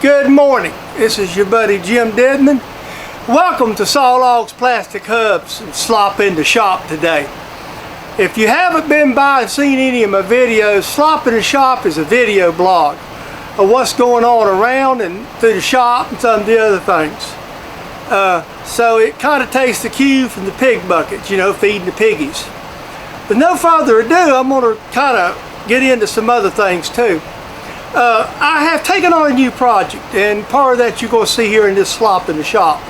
Good morning, this is your buddy Jim Dedman. Welcome to Sawlogs Plastic Hubs and Slop in the Shop today. If you haven't been by and seen any of my videos, Slop in the Shop is a video blog of what's going on around and through the shop and some of the other things. So it kind of takes the cue from the pig bucket, you know, feeding the piggies. But no further ado, I'm going to kind of get into some other things too. I have taken on a new project, and part of that you're going to see here in this Slop in the Shop.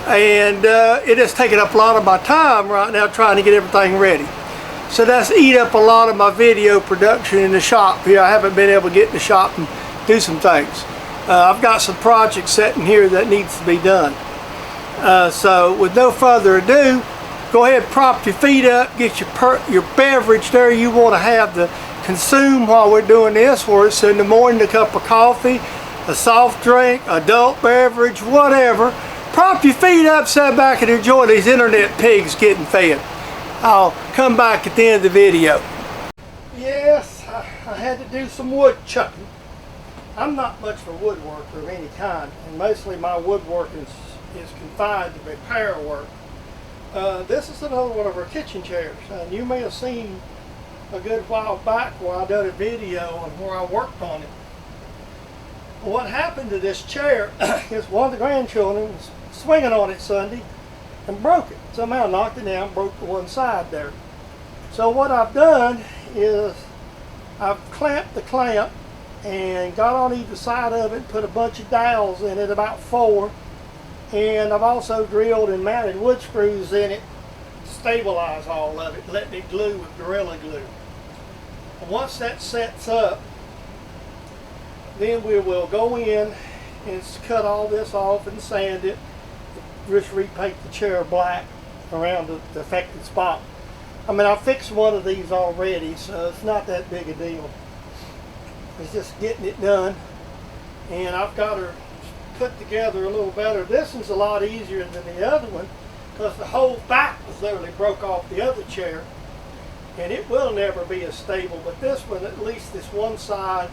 And it has taken up a lot of my time right now trying to get everything ready. So that's eat up a lot of my video production in the shop here. I haven't been able to get in the shop and do some things. I've got some projects sitting here that needs to be done. So with no further ado, go ahead and prop your feet up, get your beverage there you want to have to consume while we're doing this, whether it's in the morning a cup of coffee, a soft drink, adult beverage, whatever. Prop your feet up, sit back and enjoy these internet pigs getting fed. I'll come back at the end of the video. Yes, I had to do some wood chucking. I'm not much of a woodworker of any kind, and mostly my woodworking is confined to repair work. This is another one of our kitchen chairs, and you may have seen a good while back where I did a video on where I worked on it. What happened to this chair is one of the grandchildren was swinging on it Sunday and broke it. Somehow knocked it down, broke the one side there. So what I've done is I've clamped the clamp and got on either side of it, put a bunch of dowels in it, about 4, and I've also drilled and mounted wood screws in it to stabilize all of it, letting it glue with Gorilla Glue. And once that sets up, then we will go in and cut all this off and sand it, just repaint the chair black around the affected spot. I mean, I fixed one of these already, so it's not that big a deal. It's just getting it done, and I've got her put together a little better. This one's a lot easier than the other one because the whole back was literally broke off the other chair, and it will never be as stable. But this one, at least this one side,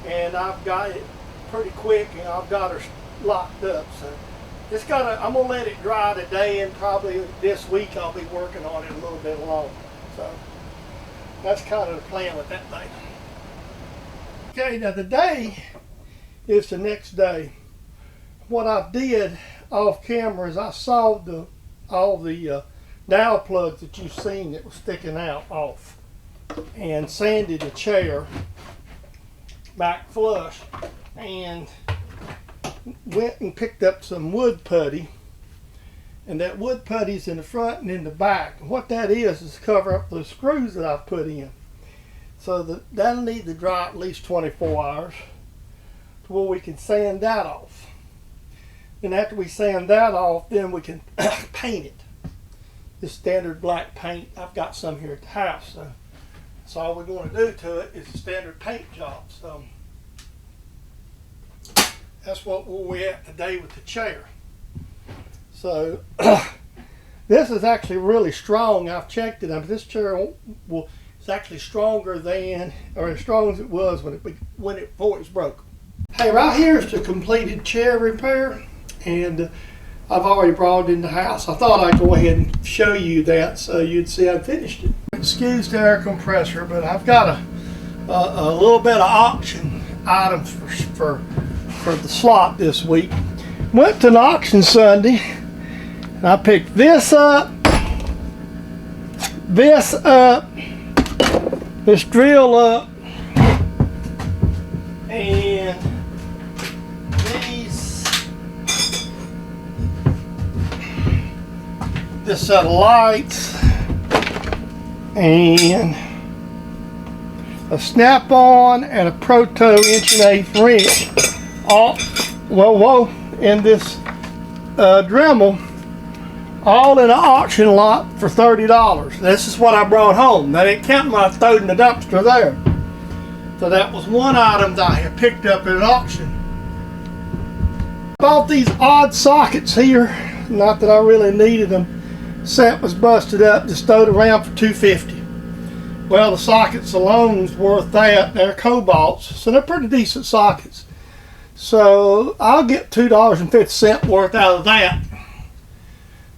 and I've got it pretty quick, and I've got her locked up. So it's I'm gonna let it dry today, and probably this week I'll be working on it a little bit longer. So that's kind of the plan with that thing. Okay, now today is the next day. What I did off camera is I sawed all the dowel plugs that you've seen that were sticking out off, and sanded the chair back flush, and went and picked up some wood putty, and that wood putty's in the front and in the back. And what that is to cover up those screws that I've put in. So that'll need to dry at least 24 hours to where we can sand that off. And after we sand that off, then we can paint it. This standard black paint, I've got some here at the house, so that's all we're going to do to it is a standard paint job. So that's what we're at today with the chair. So this is actually really strong. I've checked it. This chair it's actually stronger than, or as strong as it was before it was broke. Hey, right here is the completed chair repair, and I've already brought it in the house. I thought I'd go ahead and show you that so you'd see I finished it. Excuse the air compressor, but I've got a little bit of auction items for the slot this week. Went to an auction Sunday, and I picked this up, this drill up, and this set of lights, and a snap-on and a Proto 1/8" wrench. In this Dremel, all in an auction lot for $30. This is what I brought home. That ain't counting what I threw in the dumpster there. So that was one item that I had picked up at an auction. Bought these odd sockets here, not that I really needed them. Set was busted up, just threw it around for $2.50. Well, the sockets alone is worth that. They're cobalts, so they're pretty decent sockets. So I'll get $2.50 worth out of that.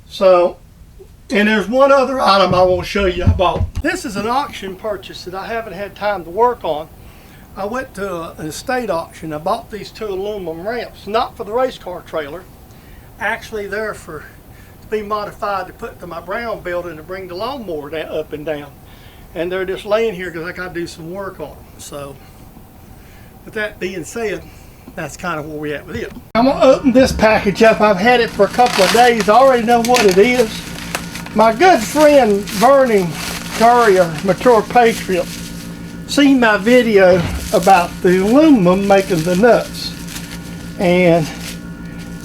So, and there's one other item I want to show you I bought. This is an auction purchase that I haven't had time to work on. I went to an estate auction. I bought these 2 aluminum ramps, not for the race car trailer. Actually, they're to be modified to put to my brown building to bring the lawnmower up and down. And they're just laying here because I got to do some work on them. So, with that being said, that's kind of where we're at with it. I'm going to open this package up. I've had it for a couple of days. I already know what it is. My good friend Vernon Courier, Mature Patriot, seen my video about the aluminum making the nuts. And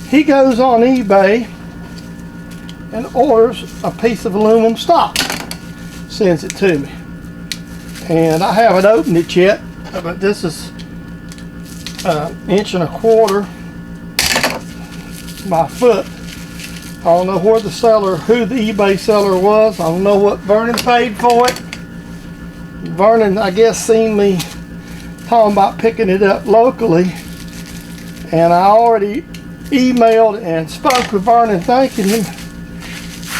he goes on eBay and orders a piece of aluminum stock. Sends it to me. And I haven't opened it yet, but this is 1.25 inches by foot. I don't know where the seller, who the eBay seller was. I don't know what Vernon paid for it. Vernon, I guess, seen me talking about picking it up locally, and I already emailed and spoke with Vernon thanking him.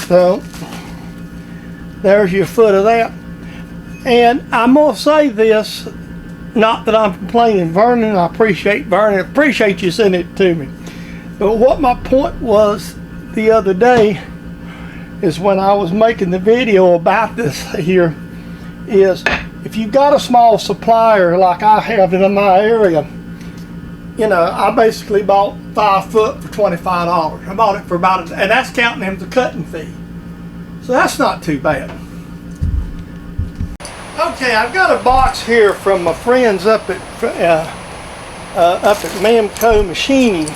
So there's your foot of that. And I'm gonna say this, not that I'm complaining, Vernon, I appreciate Vernon, appreciate you sending it to me. But what my point was the other day is when I was making the video about this here is if you've got a small supplier like I have in my area, you know, I basically bought 5 foot for $25. I bought it for about, and that's counting him the cutting fee. So that's not too bad. Okay, I've got a box here from my friends up at Mamco Machining,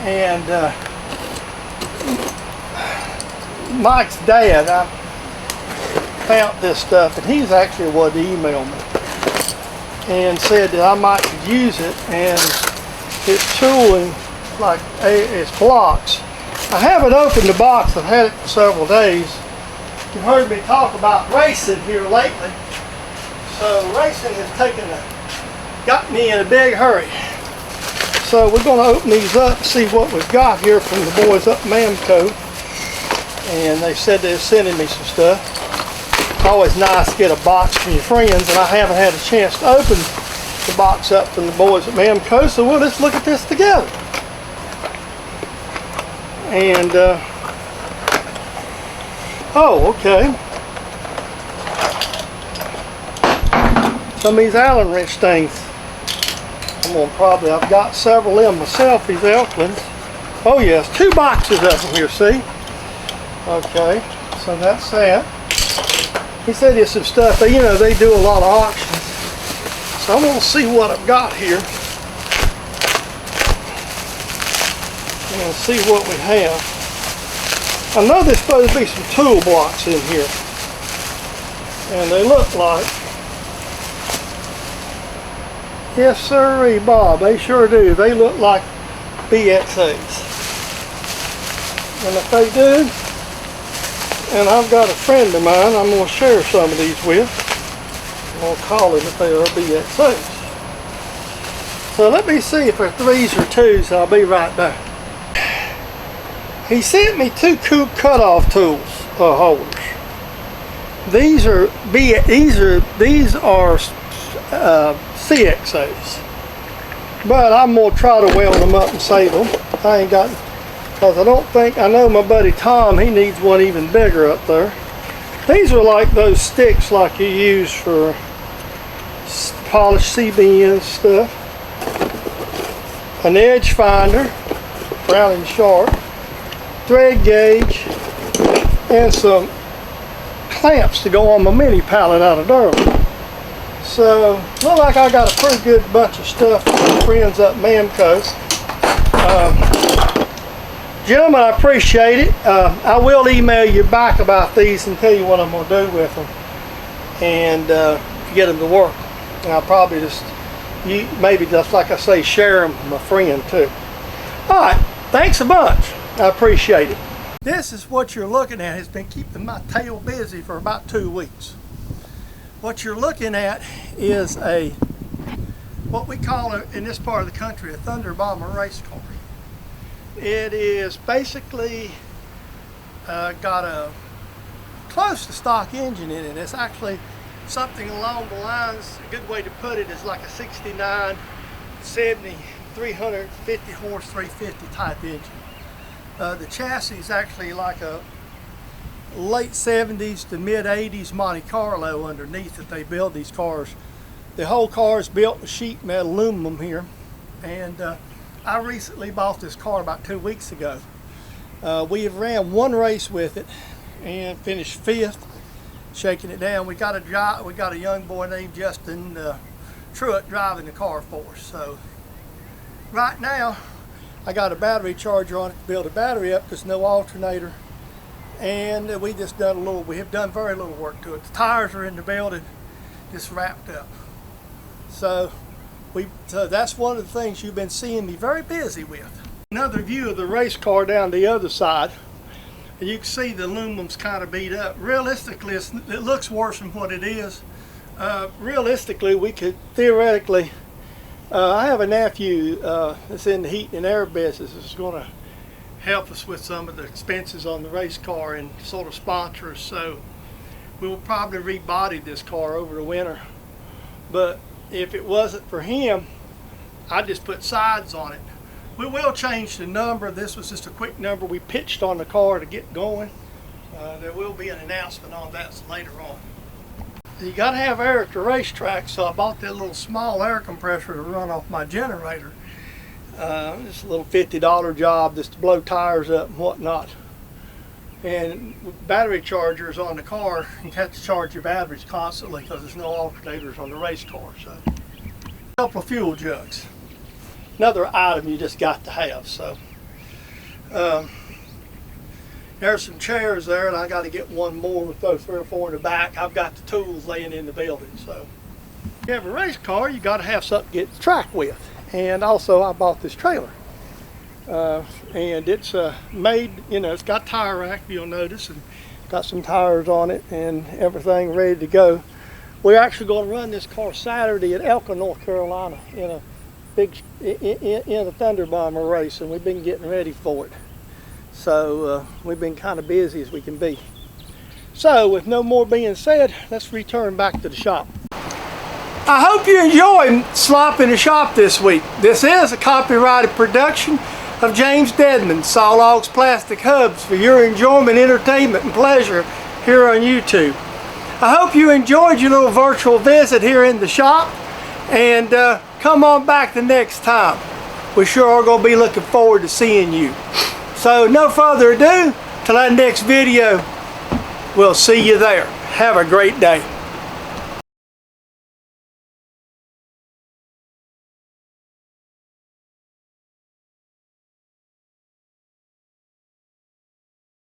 and Mike's dad, I found this stuff, and he's actually what emailed me and said that I might could use it, and it's tooling like it's blocks. I haven't opened the box. I've had it for several days. You've heard me talk about racing here lately, so racing has got me in a big hurry. So we're going to open these up and see what we've got here from the boys up Mamco. And they said they're sending me some stuff. It's always nice to get a box from your friends, and I haven't had a chance to open the box up from the boys at Mamco, so we'll just look at this together. And, oh, okay. Some of these Allen wrench things. I've got several of them myself, these Elklands. Oh yes, 2 boxes of them here, see? Okay, so that's that. He said there's some stuff, you know, they do a lot of auctions. So I'm going to see what I've got here. I'm going to see what we have. I know there's supposed to be some tool blocks in here. And they look like, yes sir, Bob, they sure do. They look like BXAs. And if they do, and I've got a friend of mine I'm going to share some of these with. I'm going to call him if they are BXAs. So let me see if they're 3s or 2s. I'll be right back. He sent me 2 cutoff tools, holders. These are CXAs, but I'm gonna try to weld them up and save them. I ain't got, because I know my buddy Tom, he needs one even bigger up there. These are like those sticks like you use for polished CBN stuff. An edge finder, round and sharp, thread gauge, and some clamps to go on my mini pallet out of Durham. So, look like I got a pretty good bunch of stuff from my friends up Mamco. Gentlemen, I appreciate it. I will email you back about these and tell you what I'm going to do with them, and get them to work. And I'll probably maybe just like I say, share them with my friend too. All right, thanks a bunch. I appreciate it. This is what you're looking at. It's been keeping my tail busy for about 2 weeks. What you're looking at is what we call in this part of the country a Thunder Bomber race car. It is basically got a close to stock engine in it. It's actually something along the lines, a good way to put it is like a 69, 70, 350 horse, 350 type engine. The chassis is actually like a late 70s to mid 80s Monte Carlo underneath that they build these cars. The whole car is built with sheet metal aluminum here, and I recently bought this car about 2 weeks ago. We have ran one race with it and finished 5th, shaking it down. We got a young boy named Justin Patriot driving the car for us. So right now I got a battery charger on it to build a battery up because no alternator, and we have done very little work to it. The tires are in the building, just wrapped up. So that's one of the things you've been seeing me very busy with. Another view of the race car down the other side. You can see the aluminum's kind of beat up. Realistically, it looks worse than what it is. Realistically, we could theoretically, I have a nephew that's in the heat and air business that's going to help us with some of the expenses on the race car and sort of sponsor us. So we will probably rebody this car over the winter. But if it wasn't for him, I'd just put sides on it. We will change the number. This was just a quick number we pitched on the car to get going. There will be an announcement on that later on. You got to have air at the racetrack, so I bought that little small air compressor to run off my generator. Just a little $50 job just to blow tires up and whatnot. And with battery chargers on the car, you have to charge your batteries constantly because there's no alternators on the race car. So, a couple of fuel jugs. Another item you just got to have. So there's some chairs there, and I got to get one more with those 3 or 4 in the back. I've got the tools laying in the building. So if you have a race car, you got to have something to get the track with. And also I bought this trailer, and it's made, it's got tire rack, you'll notice, and got some tires on it and everything ready to go. We're actually going to run this car Saturday at Elko, North Carolina in a Thunder Bomber race, and we've been getting ready for it. So we've been kind of busy as we can be. So with no more being said, let's return back to the shop. I hope you enjoyed Slop in the Shop this week. This is a copyrighted production of James Dedman, Saw Logs Plastic Hubs, for your enjoyment, entertainment, and pleasure here on YouTube. I hope you enjoyed your little virtual visit here in the shop, and come on back the next time. We sure are going to be looking forward to seeing you. So no further ado, till that next video, we'll see you there. Have a great day.